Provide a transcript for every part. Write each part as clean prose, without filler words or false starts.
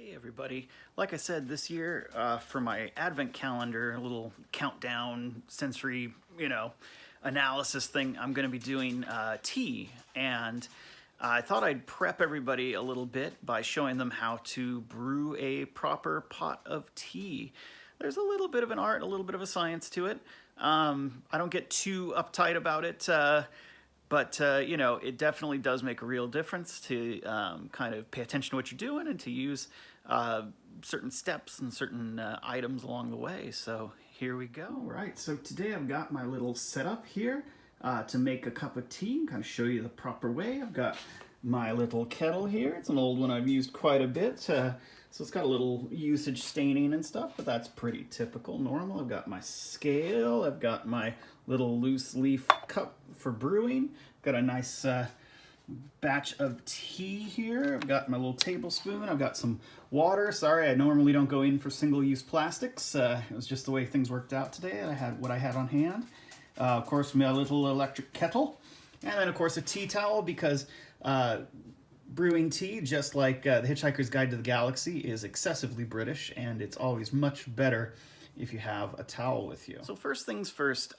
Hey everybody. Like I said, this year for my advent calendar, a little countdown sensory, analysis thing, I'm going to be doing tea. And I thought I'd prep everybody a little bit by showing them how to brew a proper pot of tea. There's a little bit of an art, a little bit of a science to it. I don't get too uptight about it. But it definitely does make a real difference to kind of pay attention to what you're doing and to use certain steps and certain items along the way. So here we go. All right, so today I've got my little setup here to make a cup of tea, kind of show you the proper way. I've got my little kettle here. It's an old one I've used quite a bit. So it's got a little usage staining and stuff, but that's pretty typical, normal. I've got my scale. I've got my little loose leaf cup for brewing. Got a nice batch of tea here. I've got my little tablespoon. I've got some water. Sorry, I normally don't go in for single-use plastics. It was just the way things worked out today. I had what I had on hand. Of course, my little electric kettle. And then, of course, a tea towel because brewing tea, just like The Hitchhiker's Guide to the Galaxy, is excessively British, and it's always much better if you have a towel with you. So first things first,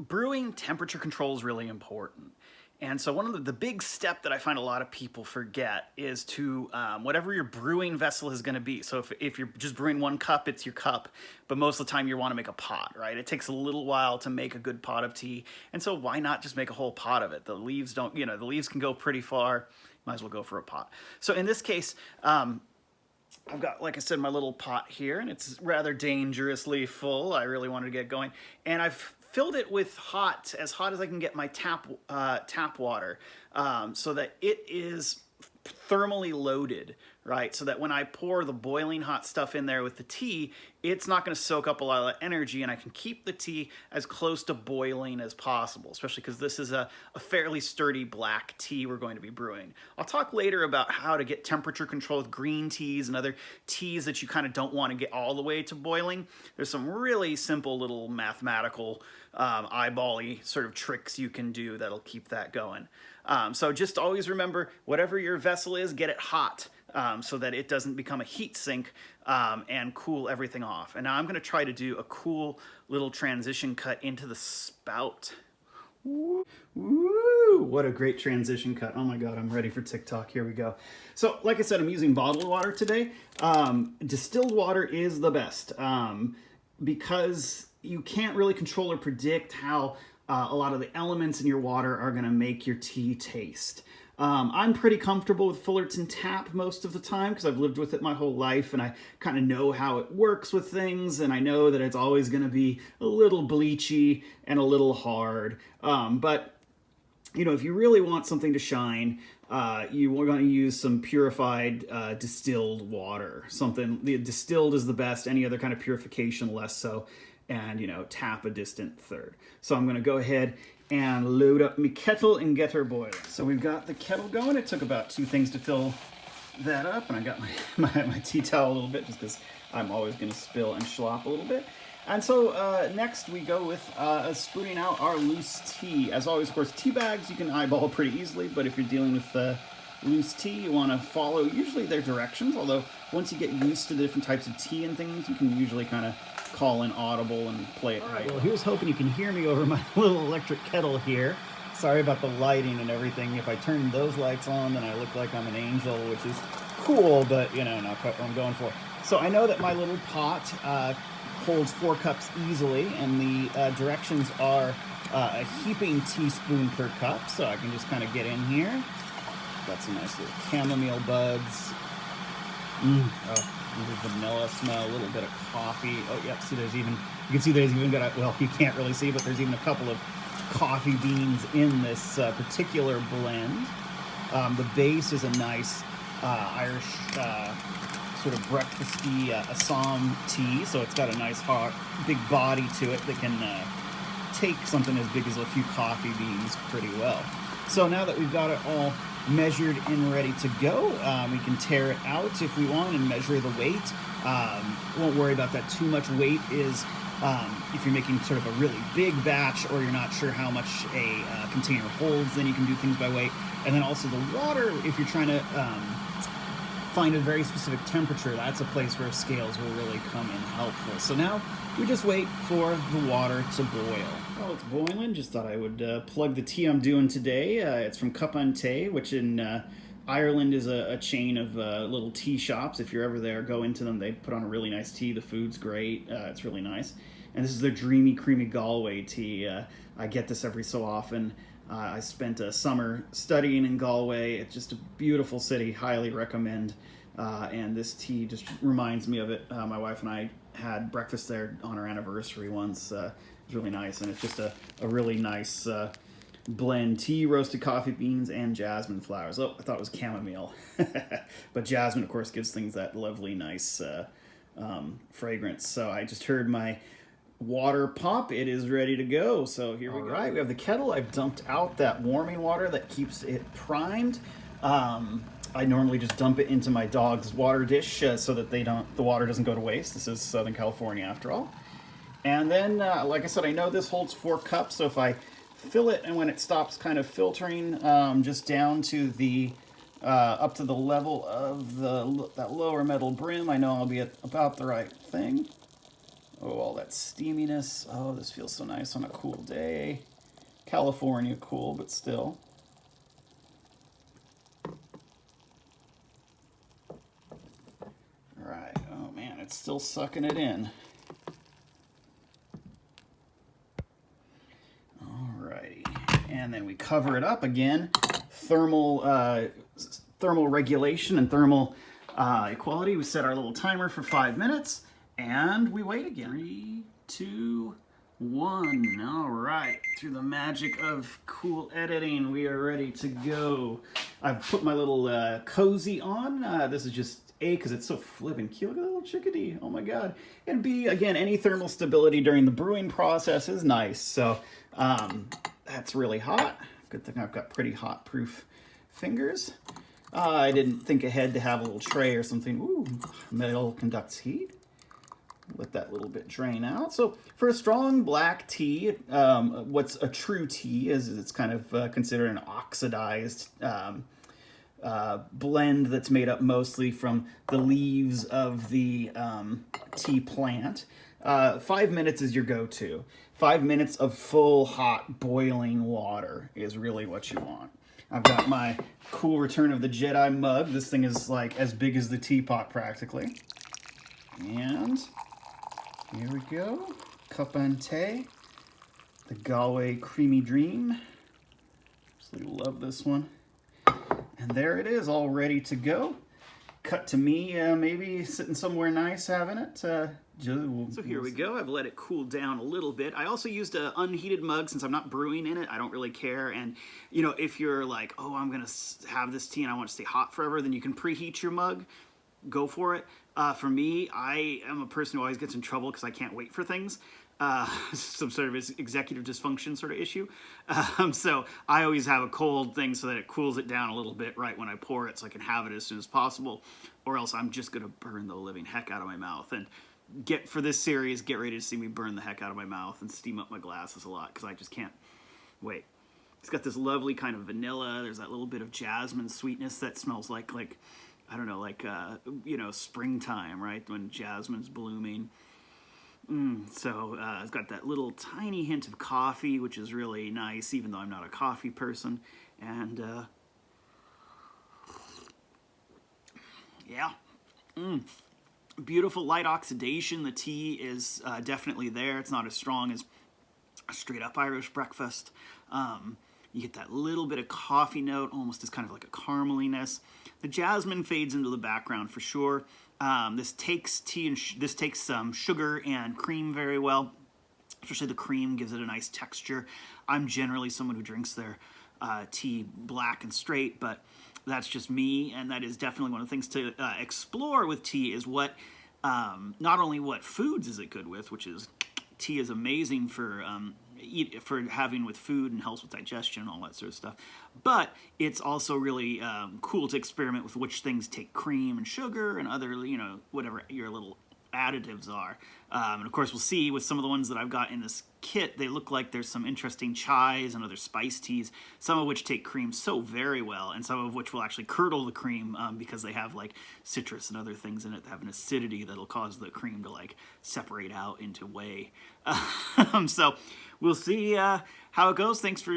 brewing temperature control is really important. And so one of the big step that I find a lot of people forget is to, whatever your brewing vessel is going to be. So if you're just brewing one cup, it's your cup. But most of the time you want to make a pot, right? It takes a little while to make a good pot of tea. And so why not just make a whole pot of it? The leaves don't, the leaves can go pretty far. Might as well go for a pot. So in this case, I've got, like I said, my little pot here, and it's rather dangerously full. I really wanted to get going. And I've filled it with as hot as I can get my tap water, so that it is thermally loaded, right? So that when I pour the boiling hot stuff in there with the tea, it's not going to soak up a lot of that energy, and I can keep the tea as close to boiling as possible, especially because this is a fairly sturdy black tea we're going to be brewing. I'll talk later about how to get temperature control with green teas and other teas that you kind of don't want to get all the way to boiling. There's some really simple little mathematical eyeball-y sort of tricks you can do that'll keep that going. So just always remember, whatever your vessel is, get it hot so that it doesn't become a heat sink and cool everything off. And now I'm going to try to do a cool little transition cut into the spout. Woo, what a great transition cut. Oh my God, I'm ready for TikTok. Here we go. So like I said, I'm using bottled water today. Distilled water is the best because you can't really control or predict how a lot of the elements in your water are going to make your tea taste. I'm pretty comfortable with Fullerton Tap most of the time because I've lived with it my whole life, and I kind of know how it works with things, and I know that it's always going to be a little bleachy and a little hard. But if you really want something to shine, you are going to use some purified distilled water. The distilled is the best. Any other kind of purification, less so. And, tap a distant third. So I'm going to go ahead and load up my kettle and get her boiling. So we've got the kettle going. It took about 2 things to fill that up. And I got my tea towel a little bit just because I'm always going to spill and slop a little bit. And so next we go with spooning out our loose tea. As always, of course, tea bags you can eyeball pretty easily. But if you're dealing with loose tea, you want to follow usually their directions. Although once you get used to the different types of tea and things, you can usually kind of call in audible and play it right. Well, here's hoping you can hear me over my little electric kettle here. Sorry about the lighting and everything. If I turn those lights on, then I look like I'm an angel, which is cool, but not quite what I'm going for. So I know that my little pot holds 4 cups easily, and the directions are a heaping teaspoon per cup. So I can just kind of get in here. Got some nice little chamomile buds. The vanilla smell, a little bit of coffee. Oh, yep, see you can see there's even got well, you can't really see, but there's even a couple of coffee beans in this particular blend. The base is a nice Irish sort of breakfasty Assam tea, so it's got a nice hot, big body to it that can take something as big as a few coffee beans pretty well. So now that we've got it all measured and ready to go, we can tear it out if we want and measure the weight. Won't worry about that too much. Weight is if you're making sort of a really big batch or you're not sure how much a container holds, then you can do things by weight. And then also the water, if you're trying to find a very specific temperature, that's a place where scales will really come in helpful. So now we just wait for the water to boil. Well, it's boiling. Just thought I would plug the tea I'm doing today. It's from Cuppan, which in Ireland is a chain of little tea shops. If you're ever there, go into them. They put on a really nice tea. The food's great. It's really nice. And this is their Dreamy, creamy Galway tea. I get this every so often. I spent a summer studying in Galway. It's just a beautiful city. Highly recommend. And this tea just reminds me of it. My wife and I had breakfast there on our anniversary once. It was really nice. And it's just a really nice blend. Tea, roasted coffee beans, and jasmine flowers. Oh, I thought it was chamomile. But jasmine, of course, gives things that lovely, nice fragrance. So I just heard my water pop. It is ready to go. So here we go. All right, we have the kettle. I've dumped out that warming water that keeps it primed. I normally just dump it into my dog's water dish so that the water doesn't go to waste. This is Southern California after all. And then, like I said, I know this holds 4 cups, so if I fill it and when it stops kind of filtering just down to the up to the level of that lower metal brim, I know I'll be at about the right thing. Oh, all that steaminess. Oh, this feels so nice on a cool day. California cool, but still. All right. Oh, man, it's still sucking it in. All righty. And then we cover it up again. Thermal regulation and thermal equality. We set our little timer for 5 minutes. And we wait again. 3, 2, 1. All right. Through the magic of cool editing, we are ready to go. I've put my little cozy on. This is just A, because it's so flippin' cute. Look at that little chickadee. Oh my God. And B, again, any thermal stability during the brewing process is nice. So that's really hot. Good thing I've got pretty hot proof fingers. I didn't think ahead to have a little tray or something. Ooh, metal conducts heat. Let that little bit drain out. So for a strong black tea, what's a true tea is it's kind of considered an oxidized blend that's made up mostly from the leaves of the tea plant. 5 minutes is your go-to. 5 minutes of full hot boiling water is really what you want. I've got my cool Return of the Jedi mug. This thing is like as big as the teapot practically. And here we go, Cuppan, the Galway Creamy Dream. Absolutely love this one. And there it is, all ready to go. Cut to me, maybe sitting somewhere nice having it. So here we go. I've let it cool down a little bit. I also used an unheated mug since I'm not brewing in it. I don't really care. And, you know, if you're like, oh, I'm going to have this tea and I want to stay hot forever, then you can preheat your mug. Go for it. For me, I am a person who always gets in trouble because I can't wait for things. Some sort of executive dysfunction sort of issue. So I always have a cold thing so that it cools it down a little bit right when I pour it so I can have it as soon as possible. Or else I'm just going to burn the living heck out of my mouth. And for this series, get ready to see me burn the heck out of my mouth and steam up my glasses a lot because I just can't wait. It's got this lovely kind of vanilla. There's that little bit of jasmine sweetness that smells like I don't know, like, you know, springtime, right? When jasmine's blooming. So it's got that little tiny hint of coffee, which is really nice, even though I'm not a coffee person. And, yeah. Beautiful light oxidation. The tea is definitely there. It's not as strong as a straight-up Irish breakfast. You get that little bit of coffee note, almost as kind of like a carameliness. The jasmine fades into the background for sure. This takes tea and this takes some sugar and cream very well. Especially the cream gives it a nice texture. I'm generally someone who drinks their tea black and straight, but that's just me, and that is definitely one of the things to explore with tea is what, not only what foods is it good with, which is tea is amazing for having with food and helps with digestion and all that sort of stuff. But it's also really cool to experiment with which things take cream and sugar and other, you know, whatever your little additives are. And of course, we'll see with some of the ones that I've got in this kit, they look like there's some interesting chais and other spice teas, some of which take cream so very well, and some of which will actually curdle the cream because they have like citrus and other things in it that have an acidity that'll cause the cream to like separate out into whey. So we'll see how it goes. Thanks for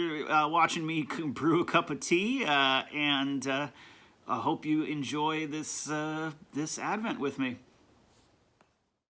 watching me brew a cup of tea, and I hope you enjoy this Advent with me.